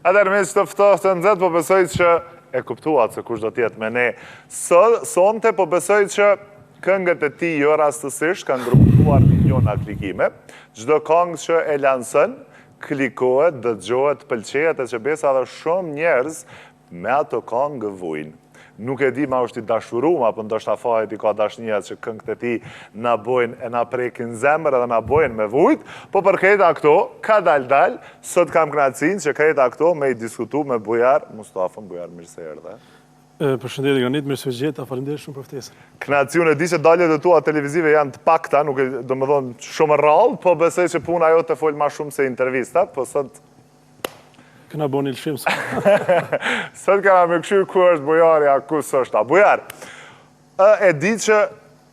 Atër me që të ftohtë të nëzët, po besoj që e kuptuat se kush do tjetë me ne. Sonte, po besoj që këngët e ti jo rastësisht kanë grupuar miliona klikime. Çdo këngë që e lansën, klikohet, dëgjohet, pëlqejet e që besa dhe shumë njerëz me ato këngë vujnë. Nuk e di ma është i dashurum, apo ndoshta fajet i ka dashnijat që këngët e ti na bojnë e na prekin zemër edhe na bojnë me vujt, po për këta këto, ka dal, sot kam knatësin që këta këto me i diskutu me Bujar Mustafën, Bujar mirë se erdhe. Përshëndetje Granit, mirë se vëgjeta, faleminderit shumë për ftesën. Knatësiun e di që daljet e tua televizive janë të pakta, nuk e do më thonë shumë rrallë, po besoj që puna jo të folë ma shumë se intervistat, po sot këna boni lëshim së. Sot këna me këshu ku është Bujarja, ku së është ta. Bujar, e di që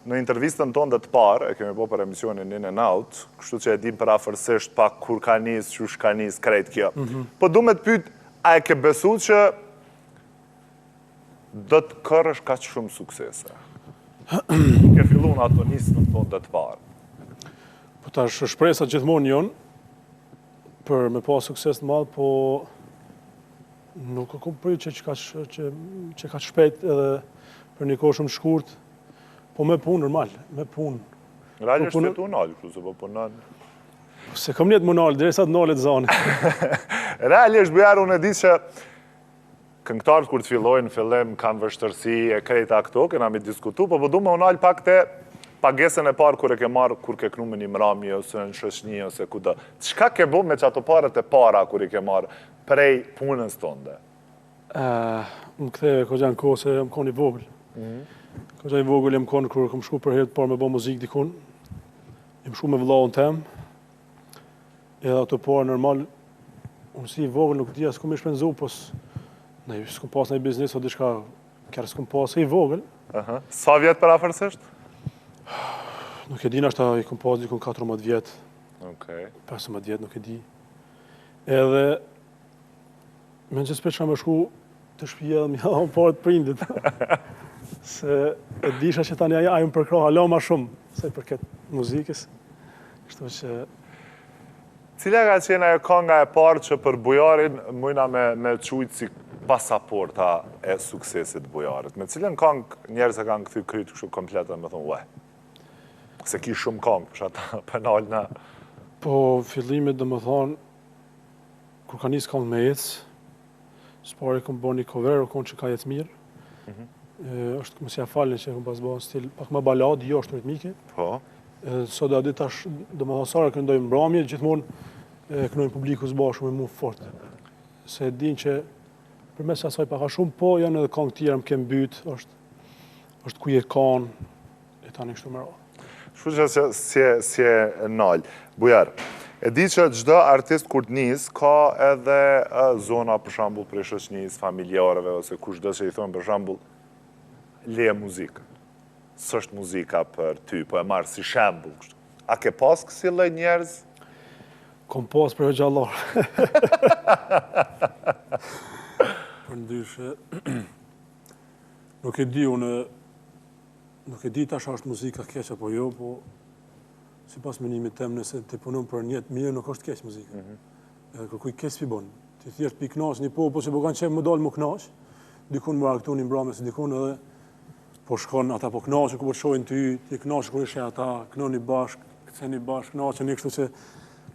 në intervistën tonë dhe të parë, e kemi po për emisionin In and Out, kështu që e dim për afërsisht pak kur ka nis, qush ka nis, krejt kjo. Po du me të pyt, a e ke besu që do të kërësh ka që shumë suksese? Ke fillu në ato nisën tonë dhe të parë. Po ta shpresat gjithmonë jonë, për me pa sukses të madhë, po nuk e kom prit që ka shpejt edhe për një kohë shumë shkurt, po me punë normal, me punë. Rallë është të unalë, kështu se po punon. Se kam njetë më nalë, derisa të nalet zane. Rallë është Bujar, unë e di që këngëtarët kur të fillojnë, fillim kanë vështërsi e krejta këto, kena mi diskutu, po du me unalë pak të pagesën e parë kur e ke marë, kur ke knu me një mrami, ose në shëshni, ose kuda. Qka ke bo me që ato parët e para kur i ke marë prej punës tënde? Më këtheve, ko gjanë kohë se jam konë i vogël. Ko gjanë i vogël jam konë kërë kom shku për herë të parë me bo muzikë dikun. Jem shku me vëllaun tem. Edhe ato parë normal, unë si i vogël nuk dhja s'kom i shpenzu, pos s'kom pas në i biznis, o dishka kërë s'kom pas e i vogël. Sa vjetë për afërsisht? Nuk e di, nashta i kom pas dikon 14 vjetë, 15 vjetë, nuk e di. Edhe, me në që s'pe që me shku të shpija dhe mja dhe parë të prindit. Se e disha që tani ajo më përkra hala ma shumë, se për këtë muzikës. Kështu që... Cila ka qenë ajo kënga e parë që për Bujarin mujna me qujtë si pasaporta e suksesit Bujarit? Me cilën këngë njerës e kanë këthy krytë kështu kompletën me thonë, uaj, se ki shumë këngë, për shata penal në... Po, fillimit dhe më thonë, kur ka njësë këngë me jetës, s'pare kom bo një cover, o konë që ka jetë mirë. është mësja falën që kom pas bo në stil, pak më balad, jo është ritmike. Po. Sot dhe adit tash, dhe më thasara, këndojmë mbramje, gjithmonë këndojmë publiku së bashku me mu fort. Se din që, për mes asaj paka shumë, po janë edhe këngë tjera më kemë bytë, është ku je kanë, e tani kështu më radhë. Shku që si e nalë. Bujar, e di që gjdo artist kur të njës, ka edhe zona për shambull për shoqënisë, familjarëve, ose kush do që i thonë për shambull, leje muzikë. Së është muzika për ty, po e marë si shambull. A ke pas kësi lloj njerëz? Kom pas për gjallarë. Për ndyshe, nuk e di unë, nuk e di tash është muzika keq apo jo, po si pas menimit tem nëse të punon për njët mirë, nuk është keq muzika. Edhe kërkuj keq s'pi bon. Ti thjesht pi knash një po që po kanë qenë më dalë më knash, dikun më aktu një mbrame, se dikun edhe po shkon ata po knashë, ku po të shojnë ty, ti knashë kur ishe ata, knoni bashk, këceni bashk, knashë një kështu që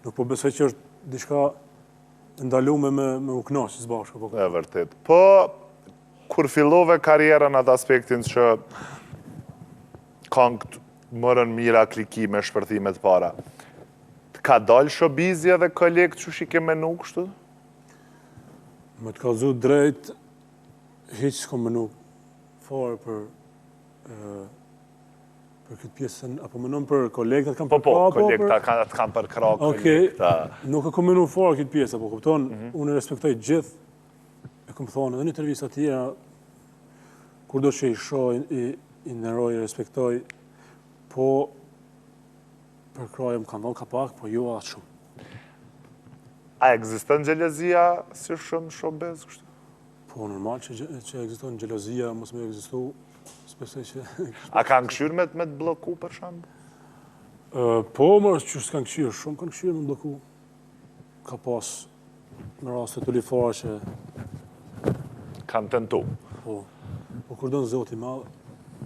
nuk po besoj që është diçka ndalume me u knashë së bashkë. E vërtet. Po, kur fillove karierën atë aspektin që këngët mërën mira klikime, shpërthimet para, ka dalë showbizja dhe kolegë që shi ke menu kështu? Me të kalzu drejt, hiq s'kom menu fare për këtë pjesën, apo menon për kolegët kam për Po, kolegët atë kam për kra kolegëta. Nuk e kom menu fare këtë pjesë, apo kupton, unë respektoj gjithë, e kom thonë, edhe një intervista tjera, kur do që i shoj, i nëroj, i respektoj, po për krajë më kanë dhonë ka pak, po jo atë shumë. A egziston gjelozia si shumë showbiz kështu? Po, normal që egziston gjelozia, mos me egzistu, spesoj që... A kanë këshyrë me të bloku për shambë? Po, mërë që s'kanë këshyrë, shumë kanë këshyrë me bloku. Ka pas në rast të tulifare që Kanë tentu. po kur do në Zoti i madh,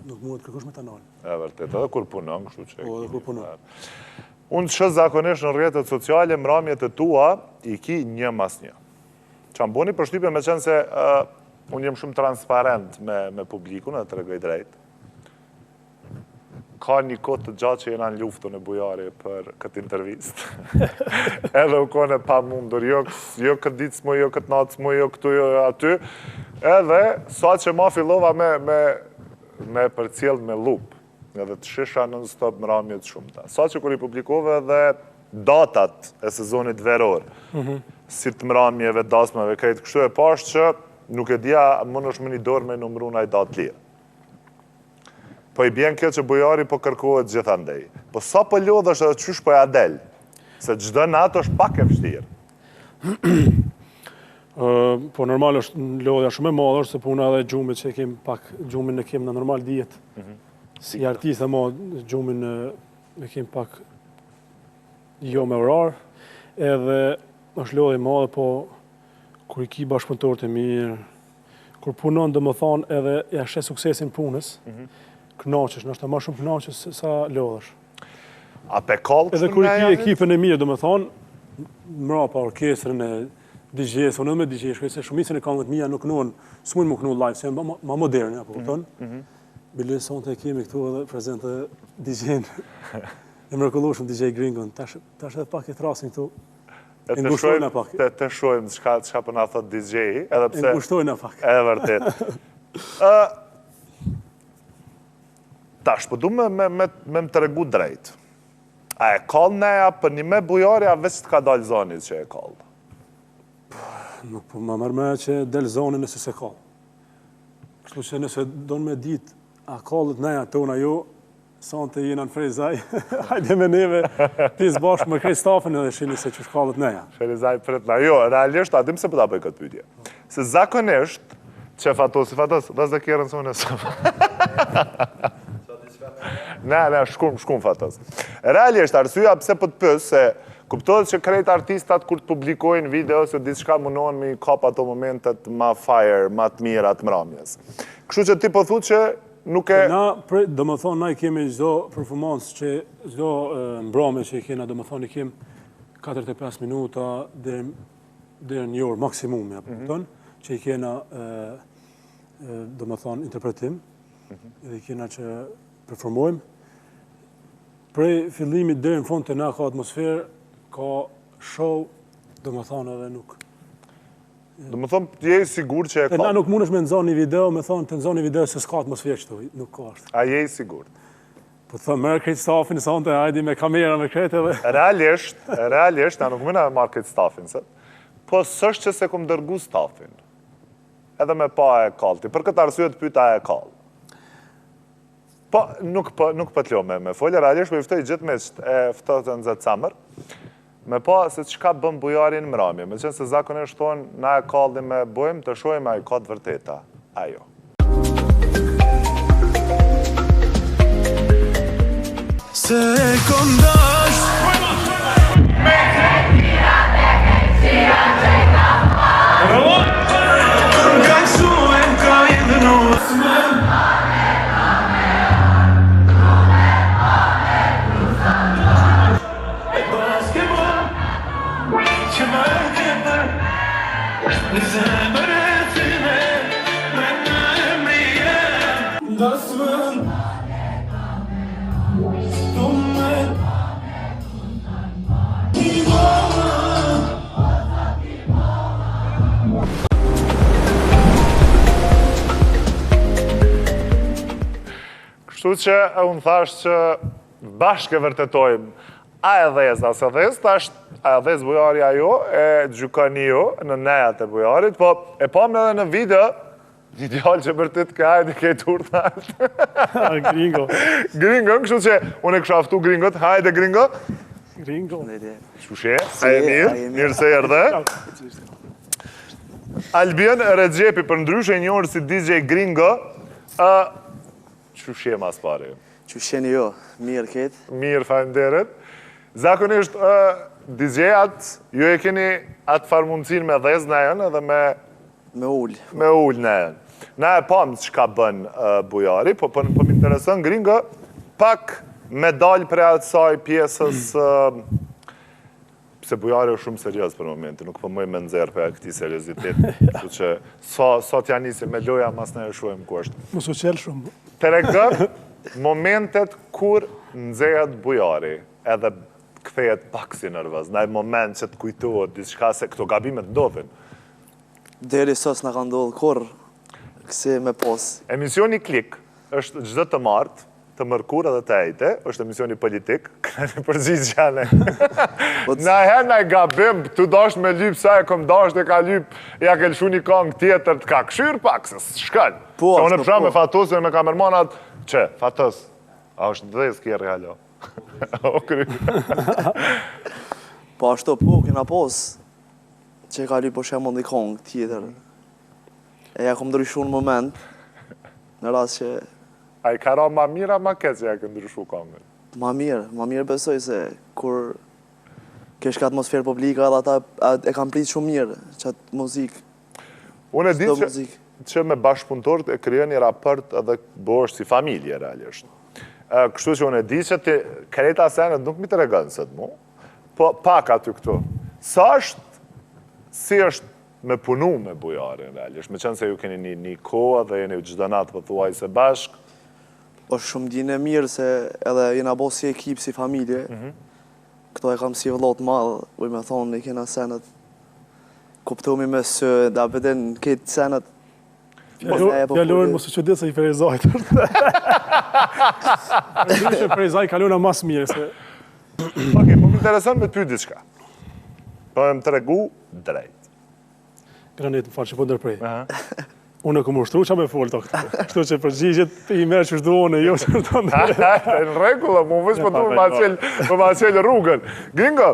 nuk mund të kërkosh me ta nal. E vërtet, edhe kur punon, kështu që... Po, edhe kur punon. Unë që zakonisht në rrjetet sociale, mramjet e tua i ki një mas një. Që më boni përshtypje me qenë se unë jem shumë transparent me publikun, e të regoj drejt. Ka një kohë të gjatë që jena në luftën e Bujari për këtë intervist. Edhe u kone pa mundur, jo këtë ditë s'mu, jo këtë natë s'mu, jo këtu, jo aty. Edhe, sa që ma fillova me përcjell me lup, edhe të shisha në stop mramjet shumë ta. Sa që kur i publikove edhe datat e sezonit veror, si të mramjeve, dasmave, krejtë kështu e pashtë që nuk e dja më nëshme një dorë me numru në ajdat lirë. Po i bjen kjo që Bujari po kërkohet gjithandej. Po sa po lodhësh edhe qysh po ja del? Se gjdo natë është pak e vështirë. Po normal është lodhja shumë e madhe, është se puna edhe gjumit që kem pak, gjumin e kem në normal dijet. Si artist e ma, gjumin e kem pak jo me orar, edhe është lodhja e madhe, po kur i ki bashkëpunëtorët e mirë, kur punon dhe më thonë edhe ja shes suksesin punës, knaqesh, nështë ma shumë knaqesh se sa lodhësh. A pe kallë edhe kur i ki ekipën e mirë, dhe më thonë, mra pa orkestrën e DJ-s, unë me DJ, shkoj se shumicën e këngët mija nuk knohen, s'mujnë më kënu live, se janë ma moderne, apo kupton? Bile sonte e kemi këtu edhe prezent e DJ-n, e mrekullueshëm DJ Gringon, tash edhe pak e thrasin këtu, e ngushtojnë pak. Të shojmë çka po na thot DJ-i, edhe pse... E ngushtojnë pak. E vërtet. Tash, po du me më të regu drejt. A e kallë neja për një me Bujari, a veç të ka dalë zonit që e kallë? Nuk po më mërme që del zonin nëse se kallë. Kështu që nëse do në me ditë, a kallët neja tona jo, son të jena në Ferizaj, hajde me neve, tisë bashkë me krej stafën edhe shini se që shkallët neja. Ferizaj pret na. Jo, realisht, adim se përta bëj këtë pytje. Se zakonisht, që fatos, dhe zë kjerën sonë e sëmë. Ne, shkum fatos. Realisht, arsyja pse po të pës, se kuptohet që krejt artistat kur të publikojnë video, se diçka munohen me i kap ato momentet ma fire, ma të mira të mramjes. Kështu që ti po thu që nuk e... Na, do më thonë, na i kemi gjdo performance që, gjdo mbrame që i kena, do më thonë, i kem 45 minuta dhe një orë maksimum, që i kena, do më thonë, interpretim, edhe i kena që performojmë. Prej fillimit dhe në fund të na ka atmosferë, ka show, do më thonë edhe nuk. Do më thonë, je i sigur që e ka? Na nuk mund është me nëzoni një video, me thonë të nëzoni një video se s'ka atmosferë qëtu, nuk ka është. A je i sigur? Po të thëmë, mërë krejtë stafin, sonte, hajdi me kamera, me krejtë edhe. Realisht, na nuk mëna me marrë krejtë stafin, se? Po sështë që se kom dërgu stafin, edhe me pa e kalti, për këtë arsye të pyta e kall. Po, nuk po t'lo me folje, realisht po i ftoj gjithë me që e ftoj të nëzët samër, me pa se qka bëm Bujari në mramje, me qenë se zakonisht tonë, na e kallim me bojmë të shojmë a i ka të vërteta, ajo. Se kondash me tira me kejtësia gjejta nga i suen ka i dënosmen në zemër e time me në emrije dasmën stumen Kështu që unë thash që bashkë e vërtetojmë a e dhez, as e dhez, tash a e dhez Bujari ajo, e gjukani jo në nejat e Bujarit, po e pam edhe në video, një djallë që vërtet ka hajde ke tur të altë. Gringo. Gringo, kështu që unë e kështu aftu Gringot, hajde Gringo. Gringo. Shushe, a e mirë se erdhe. Albion Regjepi, për ndryshe një orë si DJ Gringo, shushe mas pare. Qysheni jo, mirë ketë. Mirë, faleminderit. Zakonisht, DJ-at, ju e keni atë farmundësin me dhez në enë edhe Me ullë. me ullë në enë. Na e pam që ka bën bujari, po më interesën gringa pak me dalë për atësaj pjesës, se bujari është shumë serios për momentin, nuk përmoj me nëzirë për këti seriozitet, që që sot janë nisi me loja, mas ne e shuhem ku është. Mos u qelë shumë. Të regën momentet kur nëzirët bujari, edhe kthejet pak si nërvëz, në moment që të kujtohet diçka se këto gabimet ndodhin. Deri sos në ka ndodhë kur, kësi me pos. Emisioni Klik është çdo të martë, të mërkur edhe të ejte, është emisioni politik, kënë përgjigjane. Na herë na e gabim, tu dasht me lyp, sa e kom dasht e ka lyp, ja ke lëshu një kong tjetër, të ka këshyr pak, se shkall. Po, Se unë ashtu, e pësha po. me Fatosin, me kamermanat, që, Fatos, a është ndhez kjerë halo. O kry. Po ashtu po, kena pos, që ka lyp po shemë një kong tjetër. E ja kom ndryshu në moment, në rast që A i ka ra ma mira, ma keq që ja ke ndryshu kongën. ma mirë besoj se kur kesh ka atmosferë publika edhe ata e kam prit shumë mirë, që atë muzikë, Unë e di çdo që, muzikë. që me bashkëpunëtorët e kryon një raport edhe bëhesh si familje, realisht. Kështu që unë e di që ti kreta senet nuk mi të regënë së të mu, po pak aty këtu. Si është me punu me bujarin, realisht, me qenë se ju keni një kohë dhe jeni çdo natë pëthuaj se bashkë, është shumë dinë e mirë se edhe jena bo si ekip, si familje. Këto e kam si vëllot madhë, uj me thonë, i kena senet, kuptomi me së, da beden këtë senet. Fjallorën mos u që ditë se i Ferezajt është. Ndryshe Ferezaj kalona mas mirë se... Okej, po më interesën me të pyet diçka. Po më të regu drejt. Granit, më falë që po ndërprej. Unë e kom ushtru që me folë të këtë. Kështu që përgjigjet i merë që shduone, jo që të ndërprej. Në regullë, mu vësh po tu ma qelë rrugën. Gringo,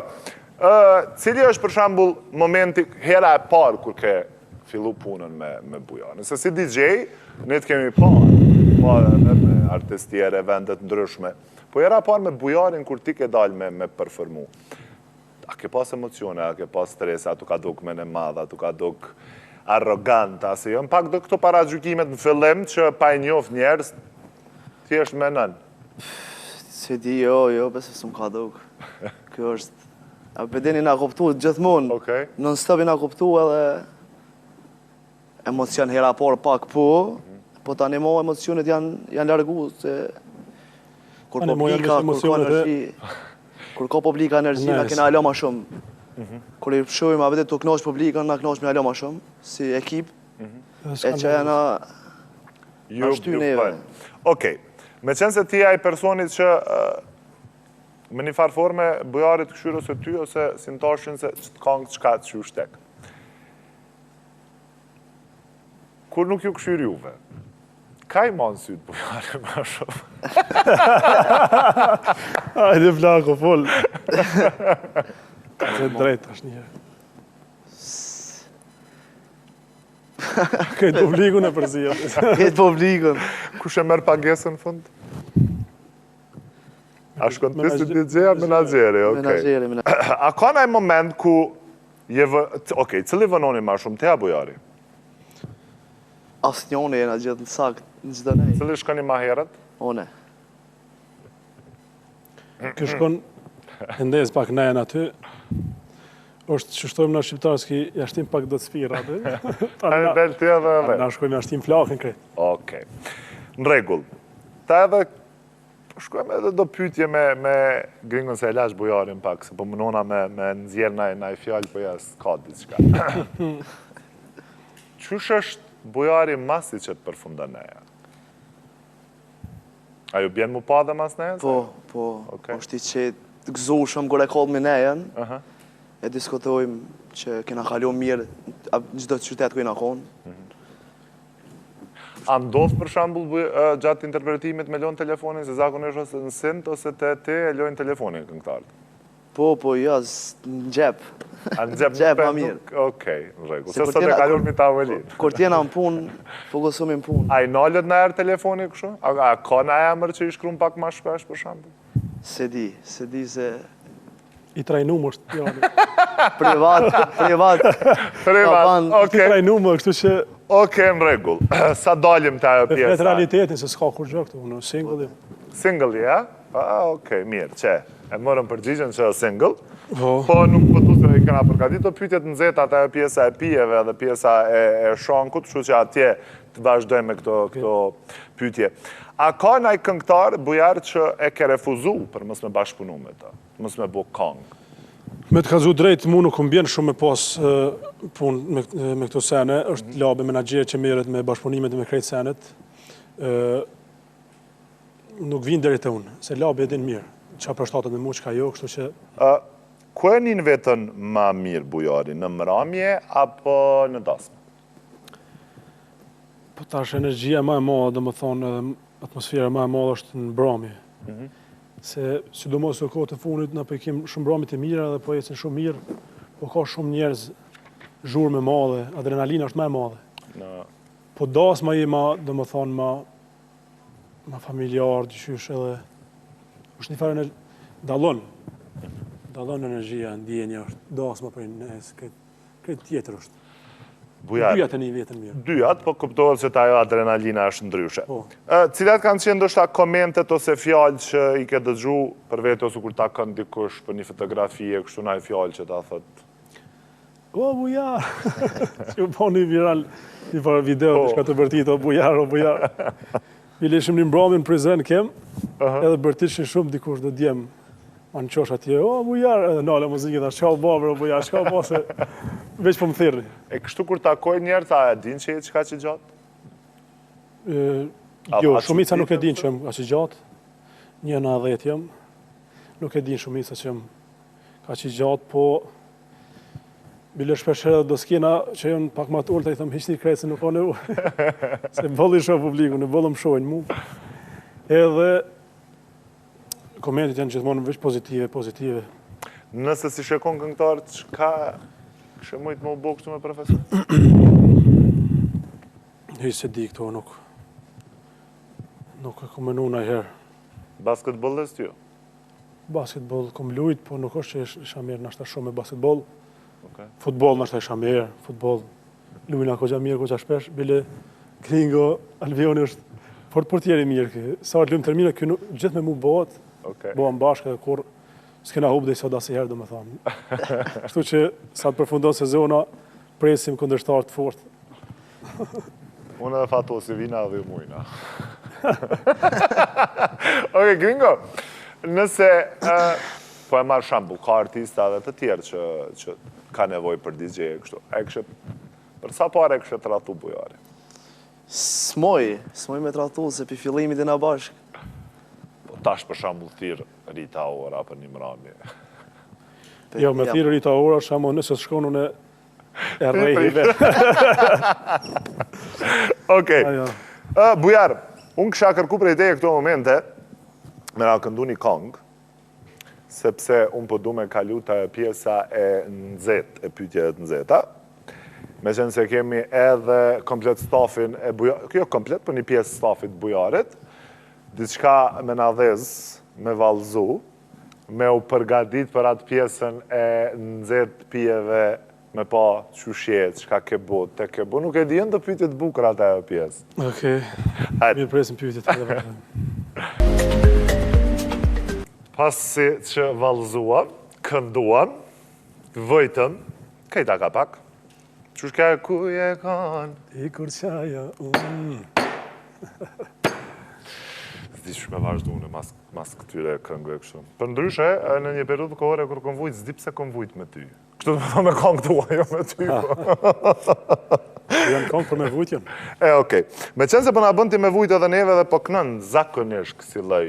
cili është për shambull momenti, hera e parë kur ke fillu punën me bujarë? Nëse si DJ, ne të kemi parë edhe me artistjere, vendet ndryshme. Po hera e parë me bujarin kur ti ke dalë me përformu. A ke pas emocione, a ke pas stres, a tu ka duk mene madha, a tu ka duk arrogant, asë jo. Në pak do këto para gjukimet në fillim që pa i njoft njerës, ti është me nën. Se di, jo, besë së më ka duk. Kjo është, a bedeni nga kuptu gjithmonë, Okej. non-stop i nga kuptu edhe emocion hera por pak po tani mo emocionet janë largu, se kur Tani mo janë publika, me emocionet, kur ka publika energji, na Nice. kena alo ma shumë. Kur i shojmë, a vetë të knosh publikën, na knosh me alo ma shumë, si ekip, e që jena Ju ashtu neve. bëjnë. Okej, me qenë se ti ai personit që me një farë forme bujarit këshyr ose ty, ose si në tashin se që të kongë qka të qysh tek. Kur nuk ju këshyr juve, ka i manë sytë bujarit ma shumë? Ajde vlako, fol. Se drejt është një. Këtë publikun e përzia. Këtë publikën. Kush e merë pagesën në fund? A shkon ti si DJ-a menaxheri, okej. Menaxheri. A ka ndaj moment ku okej, cili vënoni ma shumë, te a bujari? Asë njone jena gjithë në sakt, në gjithë nej. Cili shkoni ma herët? One. Kë shkon, ndez pak nejën aty, është që shtojmë në shqiptarski, jashtim pak do të sfira aty. A në del ti edhe edhe? Na shkojmë jashtim flakën krejt. Okej. Në regull. Ta edhe, shkojmë edhe do pytje me gringon se e lash bujarin pak, se po mënona me nëzjerë na i fjallë, po jas ka diçka. Qysh është bujari masi që të përfunda neja? A ju bjen mu pa dhe mas neja? Po, Okej. është i që të gëzushëm kër e kodë me nejen, Aha. e diskutojmë që kena kalu mirë gjithë të qytetë ku i në konë. A ndodh për shambull gjatë interpretimit me lojnë telefonin, se zakonisht ose në sint, ose të ti e lojnë telefonin këngëtarët? Po, jas, në gjep. A në gjep Gjep, nuk ma mirë. Okej, në regull. Se Se kur sot e t'jena- kalur mi ta avelin. Kur t'jena në punë, fokusumi në punë. A i nalët në erë telefoni kështu? A ka në emër që i shkrum pak ma shpesh për shambull? Se di se I trajnum është fjali. Privat. Privat, I okej. trajnum, kështu që... Okej, në regull. Sa dalim të ajo Vetë pjesa? realitetin, se s'ka kur gjë këtu, në single. Single, ja? Okej, mirë, që? E morëm përgjigjen që single. Po. Po nuk po tu se i këna përgatit të pyetjet nxehta të ajo pjesa e pijeve dhe pjesa e shankut, kështu që atje të vazhdojmë me këto pyetje. A ka ndaj këngëtar bujar që e ke refuzu për mos me bashkëpunu me të, mos me bo këngë? Me të kazu drejt, mu nuk më bjen shumë me pas punë me këto sene, është labe menaxher që merret me bashkëpunimet me krejt senet. Nuk vinë deri te unë, se labe e din mirë, çka përshtatet me mua, çka jo, kështu që... Ku e njën vetën ma mirë bujari, në mramje apo në dasmë? Po tash energjia më e madhe, domethënë edhe atmosfera më e madhe është në mbrëmje. Se sidomos në kohët e fundit na pekim shumë mbrëmje të mira dhe po ecën shumë mirë, po ka shumë njerëz zhurmë e madhe, adrenalina është më e madhe. Po dasma i domethënë ma familjar, dyqysh edhe është një farë dallon energjia, ndjenja është dasma për nes, këtë tjetër është. Bujar. Dyjat e një vetën mirë. Dyjat, po kuptohet që ajo adrenalina është ndryshe. Po. Cilat kanë qenë ndoshta komentet ose fjalë që i ke dëgju për vete ose kur ta kanë dikush për një fotografi e kështu ndaj fjalë që ta thot? O bujar. Që u bën viral një farë video diçka të vërtetë, o bujar. Bile ishim një mbrëmje në prizren kem, edhe bërtishin shumë dikush do djem ma në qosh atje, o bujar, edhe nale muzikë, dhe shka u babër, o bujar, shka u ba se veç po më thirrni. E kështu kur takoj njerëz, a e din që e qka që gjatë? Jo, shumica nuk e din që jem ka që gjatë, 1.90 jem, nuk e din shumica që jem ka që gjatë, po bile shpesher do s'kena që jem pak ma të ullë, i thëmë hiqni krejtë se nuk o në u, se bëllë i shohë publiku, në bëllë më shojnë mu. Edhe komentet janë gjithmonë veç pozitive. Nëse si shekon këngëtar, çka kështë mujtë më u bo kështu me profesor? Hiq se di këto, nuk e kom menu na herë. Basketballist jo? Basketball kom lujt, po nuk është që isha mirë nashta shumë me basketball. Okay. Futboll nashta isha mirë, futboll lujna koqa mirë, koqa shpesh, bile Kringo, Alvioni është fort portieri mirë. Sa lumë termina, gjithë me mu bëhet, bëhem bashkë edhe kur s'kena hub dhe i sot asë herë, do me thamë. Kështu që sa të përfundon sezona, presim kundërshtar të fort. Unë edhe fato si vina dhe mujna. Oke, Gringo, nëse po e marrë shambull, ka artista dhe të tjerë që ka nevoj për DJ e kështu, për sa pare e kështë të ratu bujari? S'moj me tratu, se për fillimit e na bashkë. Tash për shambull thirë Rita Ora për një mramje. Jo, me thirë Rita Ora, shamo nëse shkon unë e rejhive. Okej. Bujar, unë kësha kërku për ideje këto momente, me nga këndu një kongë, sepse unë po du me kalu të pjesa e nëzet, e pytje e nëzeta, me qenë se kemi edhe komplet stafin e bujarit, kjo komplet për një pjesë stafit bujarit, diçka me nadhez, me valzu, me u përgadit për atë pjesën e nëzet pijeve me pa qushet, qka ke bo, te ke bo. Nuk e di në të pytit bukra të e pjesë. Okej, mirë presim pytit. Pasi që valzuam, kënduam, vëjtëm, kejta ka pak. Qushka ku je kanë? I kur qaja Zdish me vazhdu në mas këtyre këngëve kështu. Për ndryshe, në një periudhë kohore kur kom vujt, zdi pse kom vujt me ty. Kështu të më thë me këngë tua, jo me ty. Janë këngë për me vujtjen. Okej. Me qenë se përna bënd ti me vujt edhe neve dhe po kënën zakonisht kësi loj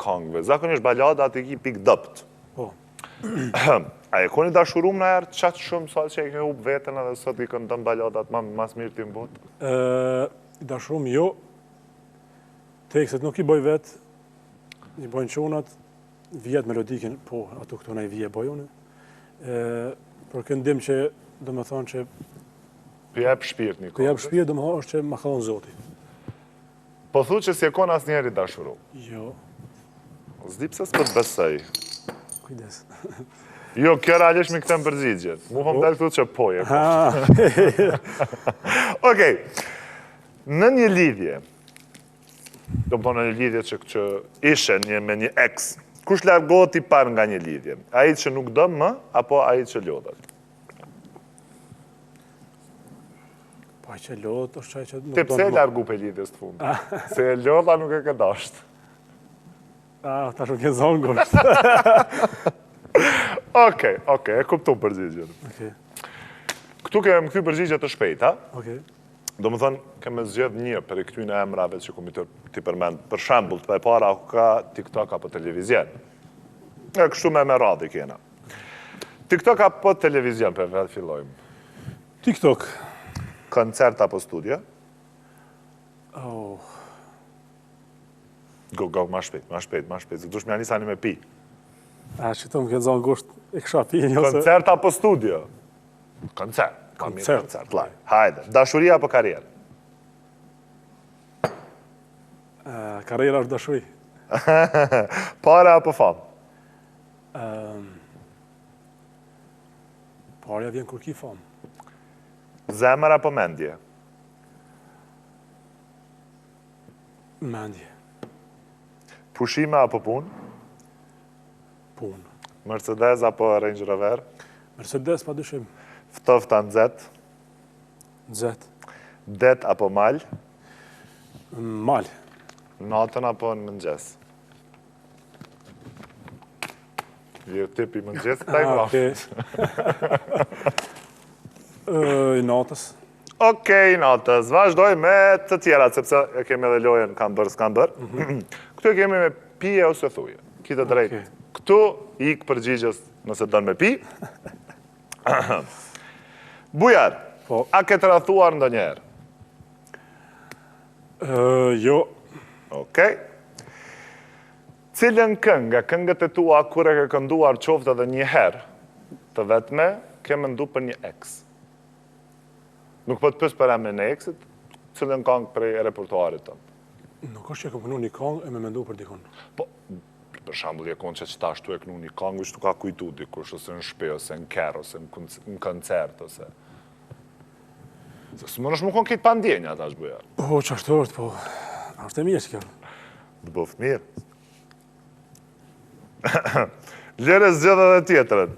këngëve. Zakonisht baladat i ki pik dëpt. Po. A e koni dashurum në erë qatë shumë sot që e ke hub vetën edhe sot i këndën baladat mas mirë ti më botë? Dashurum jo. Tekstet nuk i boj vetë, i bojnë qonat, vijet melodikin, po, ato këto na i vije bojone. Për këndim që, do me thonë që... Për jep shpirt një Për jep shpirt, do me thonë është që ma kallon Zoti. Po thu që si e kon as njeri dashurum. Jo. Zdi pse s'pët besoj. kujdes. Jo, kjo realisht me këtë më përgjigjet. Mu po më dalë këtu që poje. Okej, në një lidhje, do më thonë në një lidhje që ishe me një ex, kush largohet i parë nga një lidhje? Ai që nuk do më, apo ai që lodhet? Po ai që lodhet, është ai që nuk Ti do pse më. largu pe lidhjes të fundit? Se e lodha nuk e ke dashtë. Ta shumë ke zonë gosht. Okej, e kuptu përgjigjet. Okej, Këtu keme më këty përgjigjet të shpejta. okej. Do më thënë, keme zgjedh një për i këtyne emrave që komi t'i përmend. Për shembull, të e para ku ka TikTok apo televizien. E kështu me radhë kena. TikTok apo televizien, për vetë fillojmë. TikTok. Koncert apo studio? Oh, Go, ma shpejt. Se dush me anisani me pi. që të më ke zonë gosht e kësha pi njëse. Koncert apo studio? Koncert. Koncert, laj. Hajde. Dashuria apo karierë? Karriera është dashuri. Para apo famë? Parja vjen kur ki famë. Zemër apo mendje? Mendje. Pushime apo punë? Punë. Mercedes apo Range Rover? Mercedes pa dyshim. Ftofta nxehtë? Zet. Det apo mal? Mal. Natën apo në mëngjes? Je tipi mëngjes, taj më I natës. Okej, natës. Vazhdoj me të tjera, sepse e kemi edhe lojën kam bërë. Këtu e kemi me pije ose thuje. Kitë drejt. Këtu ik përgjigjes nëse dënë me pi. Bujar, a ke të rathuar ndo njerë? Jo. Okej. Cilën këngë nga këngët e tua kur e ke kënduar qoftë edhe një herë të vetme, ke mendu për një ex? Nuk po të pës për emrin e exit, cilën këngë prej repertoarit tënë? Nuk është që e këmë punu një kongë e me mendu për dikon. Po, për shambull je konë që qëta shtu e kënu një këngë, ishtu ka kujtu dikush, ose në shpe, ose në kerë, ose në koncert, ose... Se së më nëshë më konë këtë pandjenja, ta është bujar. Po, që ashtë është, po... është e mirë që kjo. Dë bëftë mirë. Lere zgjedhe dhe tjetërën.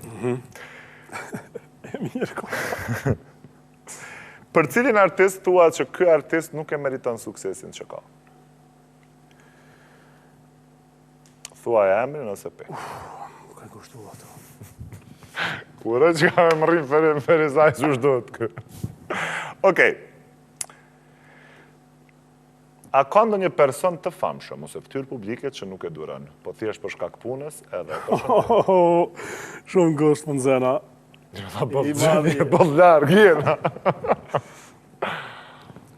E mirë, ko. Për cilin artist tua që ky artist nuk e meriton suksesin që ka? Thua e emrin ose pe? Nuk e kushtu ato. Kure që ka me më rrinë ferizaj që është dohet kë. Okej. A ka ndonjë person të famshëm ose fytyrë publike që nuk e duron, po thjesht për shkak punës edhe për shkak. Shumë gosht më nëzena. Po larg jena.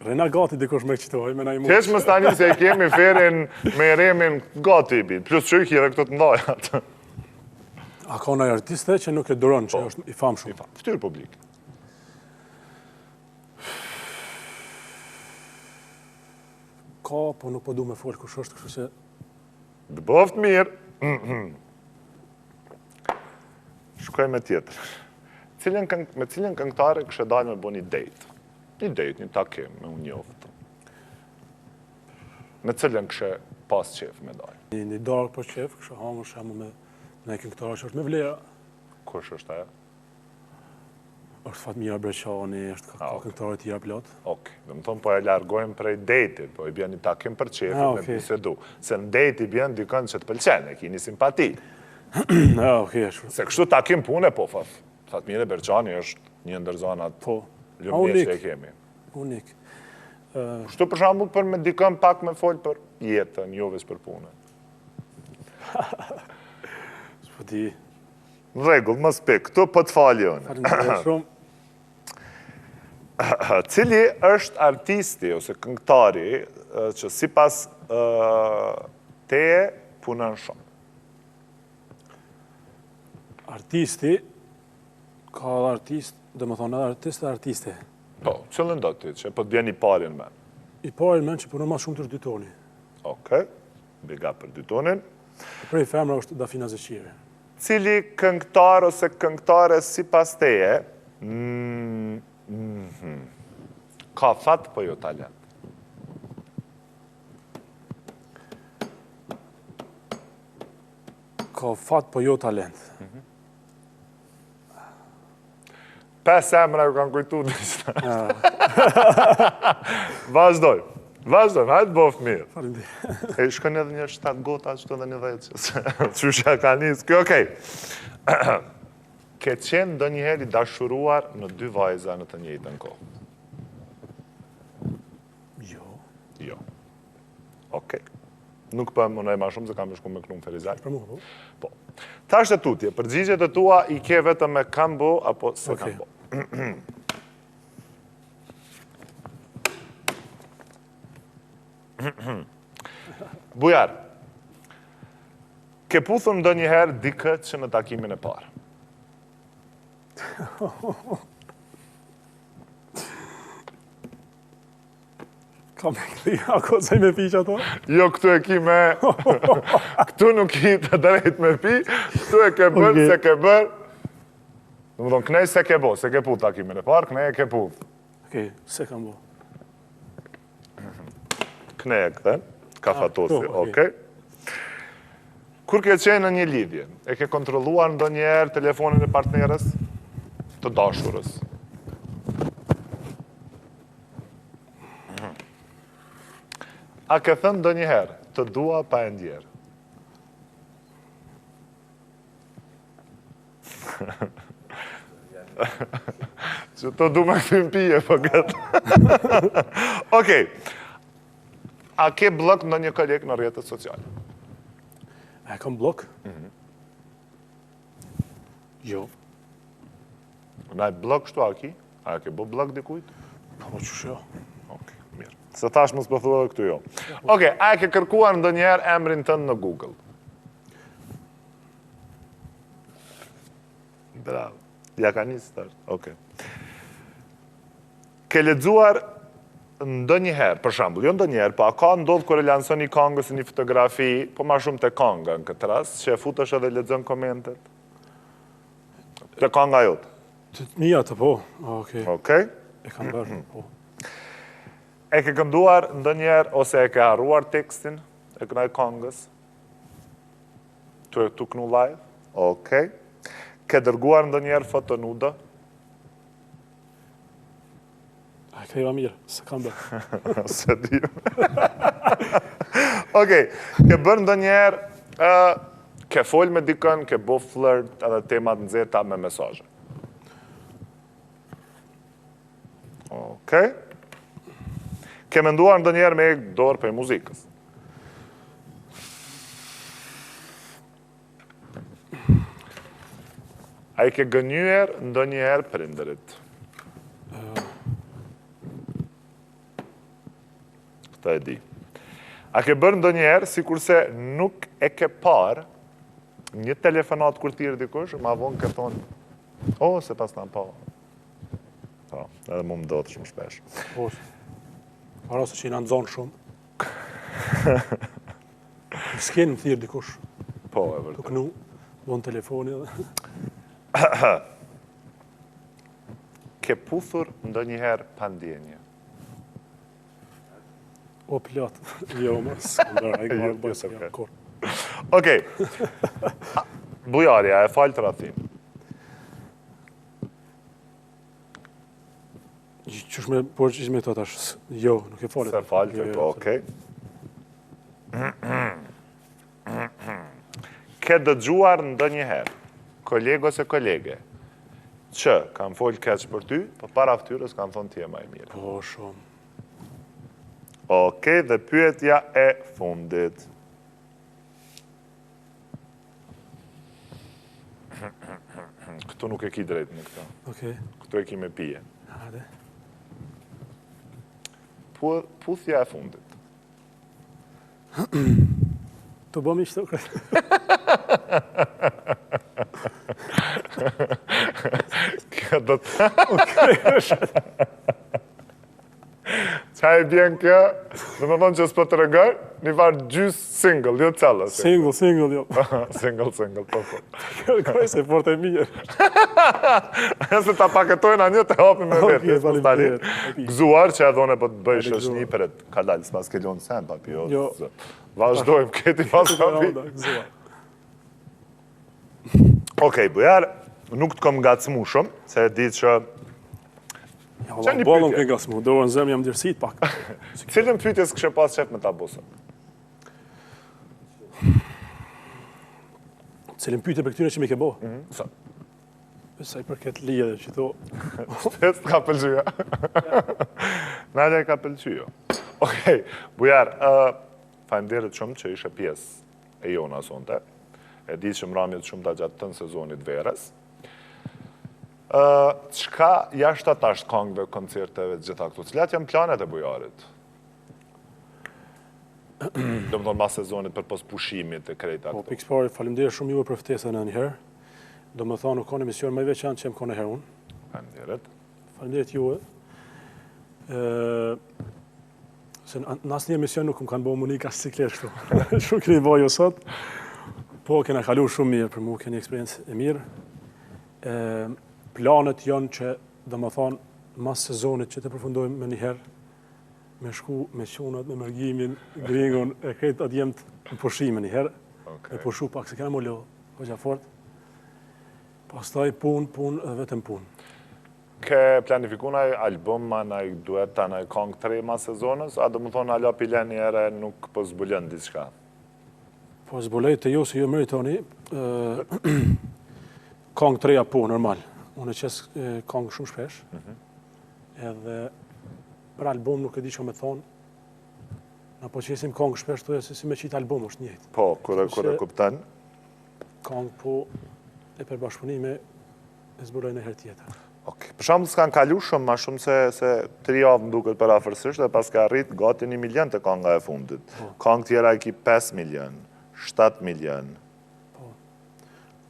Rena gati dikush me qitoj, me na i mund. Kesh më stani se e kemi ferin me remin gati i bit, plus që i kje dhe këto të ndajat. A ka nëjë artiste që nuk e duron, që është i famshëm? Fytyrë publike. Ka, po nuk po du me folë kush është, kështu që... Dë boft mirë. Shkoj me tjetër. Me cilën këngëtare kështë dalë me bo një date? Një date, një takim, me unë njoftë. Me cilën kështë pas qef me dalë? Një dark për qef, kështë hangër shemë me në këngëtare që është me vlera. Kush është aja? është Fatmira Breqani, është ka këngëtare tjera plot. Okej, dhe më thonë po e largojmë prej date-it, po i bjen një takim për qefin me bisedu. Se në date i bjen dikën që të pëlqen, e kini simpati. Okej, është. Se kështu takim pune, po, Fatmira Breqani është një ndër zonat lumënje që e kemi. Unik. Kështu për shambull për me dikën pak me folë për jetën, jo veç për punën. S'po di. Në regull, më spik, këtu për të fali unë. Faleminderit shumë. Cili është artisti ose këngëtari që si pas teje punën shumë? Artisti, ka dhe artist, dhe më thonë edhe artist dhe artiste. Po, qëllën do të që po të bjen i parin men? I parin men që punën ma shumë të është Dytoni. Okej, biga për Dytonin. Prej femra është Dafina Zeqiri. Cili këngëtar ose këngëtare si pas teje ka fat po jo talent? Ka fat po jo talent. 5 emra ju kanë kujtu në ishtë. Vazhdoj. Vazhdoj, hajtë bof mirë. Faleminderit. E shkën edhe një 7 gota, qëto dhe një 10. Qysha ka njësë. Kjo, okej. Ke qenë do njëheri dashuruar në 2 vajza në të njëjtën kohë? Jo. Jo. Okej. Nuk për më nëjë ma shumë, se kam e shku me Knum Ferizaj. Për mua, po. Po. Ta është e tutje, përgjigjet e tua i ke vetëm me kam bo, apo se Okej. kam bo. Bujar, ke puthur ndonjëherë dikë që në takimin e parë? Ka me këthi, ako zaj me pi që ato? Jo, këtu e ki me... Këtu nuk i të drejt me pi, këtu e ke bërë, Okej. se ke bërë... Në më thonë, kënej se ke bo, se ke puth takimin e parë, kënej e ke puth. Okej, se kam bo. Kënej e këthen, ka fatosi, po, okej. Kur ke qenë në një lidhje, e ke kontroluar ndonjëherë telefonin e partnerës të dashurës? A ke thënë ndonjëherë, të dua pa e ndjerë? Që të du me këthim pije, po këtë. Okej. A ke blok në një kolegë në rrjetet sociale? A kam blok? Jo. Na e blok shtu a ki? A ke bo blok dikujt? Po që jo. Okej, mirë. Se tash mos përthua dhe këtu jo. Okej, a e ke kërkuar ndonjëherë emrin tënë në Google? Bravo. Ja ka njësë tash. Okej. Ke lexuar ndonjëherë, për shembull, jo ndonjëherë, pa ka ndodhur kur e lanson një këngë ose një fotografi, po më shumë te kënga në këtë rast, që e futesh edhe lexon komentet. Te kënga jote. Të mija të po. Okej. Okej. E kam bërë, po. E ke kënduar ndonjëherë ose e ke harruar tekstin e kënaj këngës? Tu kënu live? Okej. Ke dërguar ndonjëherë foto nuda? A këthi va mirë, se kam bërë. Se di. Okej. Ke bërë ndonjëherë, ke fol me dikën, ke bo flirt edhe temat nxehta me mesazhe? Okej. Ke menduar ndonjëherë me dorë për muzikës? A i ke gënyer ndonjëherë prindërit? Këta e di. A ke bërë ndonjëherë si kurse nuk e ke parë një telefonat kur t'irë dikush, ma vonë ke thonë, se pas në pa. Po, edhe mu më do të shumë shpesh. Po, para se që i në nëzonë shumë. S'ken më thirë dikush. Po, e Të vërtet. kënu, vonë telefoni edhe. Ke puthur ndonjëherë pandjenje? O, plot. Jo, mas. Ndërë, a i Jo, këmarë bëjë se okej. jam kur. Okej. Bujarja, e falë të rathim. Qësh me, por që me të tash, jo, nuk e falet. Se falë të, Jo, okej. Ke dëgjuar ndonjëherë, kolego ose kolege, që kanë folë keq për ty, për para ftyrës kanë thonë ti e ma e mirë. Po, shumë. Okej, dhe pyetja e fundit. Këtu nuk e ki drejt në këta. Okej. Këtu e ki me pije. Hajde. Puthja e fundit. Të bëmi që të kërë. Kjo do të... Qa i bjen kjo, dhe më thonë që s'po të regoj, një farë gjys single, jo cella. Single, jo. Single, po. Kërkoj se fort e mirë. Se ta paketojnë a një të hapim me vetë. Okej, faleminderit. Gëzuar që edhe une po të bëjsh është një për e ka dalë, s'pas ke lonë sen, papi, Jo. Vazhdojmë, këti pas papi. Gëzuar. Okej, bujar, nuk të kom ngacmu shumë, se e ditë që Ja, Qa një bolon pyetje? ke gasmu, do në zemë jam dërsit pak. cilën pyetjes kështë pas qef me ta busën? Cilin pyte për këtyre që mi ke bo. Sa? Sa i përket lije dhe që to. Shtës ka pëlqyja. Nadja ka pëlqyjo. Okej, bujar, faleminderit shumë që ishe pjesë e jona sonte. E di që mramjet shumë ta gjatë tënë sezonit verës. Qka jashtë atash këngëve, koncerteve, gjitha këtu? Cilat janë planet e bujarit? Do më thonë mas sezonit për pos pushimit të krejta Po, këtu. pikëspari, falimderë shumë juve për ftesën e njëherë. Do më thonë, nuk ka në emision më i veçantë që jem ka në herë unë. Faleminderit. Falimderit juve. Se në asë një emision nuk më kanë bo Monika siklet kështu. Shumë keni bo jo sot. Po, kena kalu shumë mirë, për mu keni eksperiencë e mirë. Planet janë që, do më thonë, mas sezonit që të përfundojmë me njëherë, me shku me qunat, me mërgimin, gringon, e kretë atë jemë të pushime njëherë, me pushu pak se kena më lo, hoqja fort. Pastaj punë, vetëm punë. Ke planifikuna album, anaj duet, anaj kong 3 ma sezonës, a do më thonë ala pile njëre nuk po zbulën diçka? Po zbulej të jo se jo meritoni, kong 3 po, normal. Unë e qesë kong shumë shpesh, edhe për album nuk e di që me thonë, në po qesim kong shpesh të e se si me qitë album është njëjtë. Po, kure kuptan. Kong po e përbashkëpunime e zbuloj në herë tjetër. Për shumë s'kan kalu shumë, ma shumë se 3 javë më duket për afërsisht, dhe pas ka rrit gati 1 milion të konga e fundit. Kong tjera i ki 5 milion, 7 milion,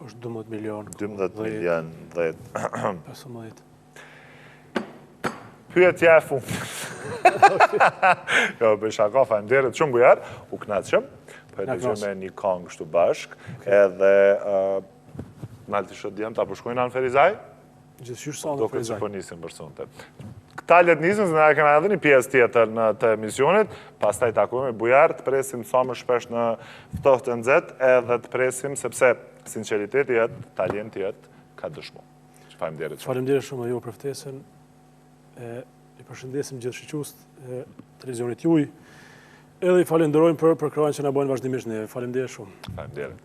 është 12 milion, 12 milion, 10. 15. Pyetja e fundit. Jo, për shaka, faleminderit shumë bujar, u knaqëm, për e të me një kong shtu bashk, edhe nalti shët djemë, ta përshkojnë anë Ferizaj? Gjithësysh sa Do në këtë që Ferizaj. po nisim për sonte. Këta let nisim, se ne kena edhe një pjesë tjetër në të emisionit, pas taj takujme bujar, të presim sa më shpesh në ftohtë të nxehtë, edhe të presim, sepse sinceriteti jetë, talenti jetë, ka dëshmu. Faleminderit shumë. Faleminderit shumë jo për ftesën, i përshëndesim gjithë shiqust e televizionit juj, edhe i falenderojmë për krajnë që na bojnë vazhdimisht neve. Faleminderit shumë. Faleminderit.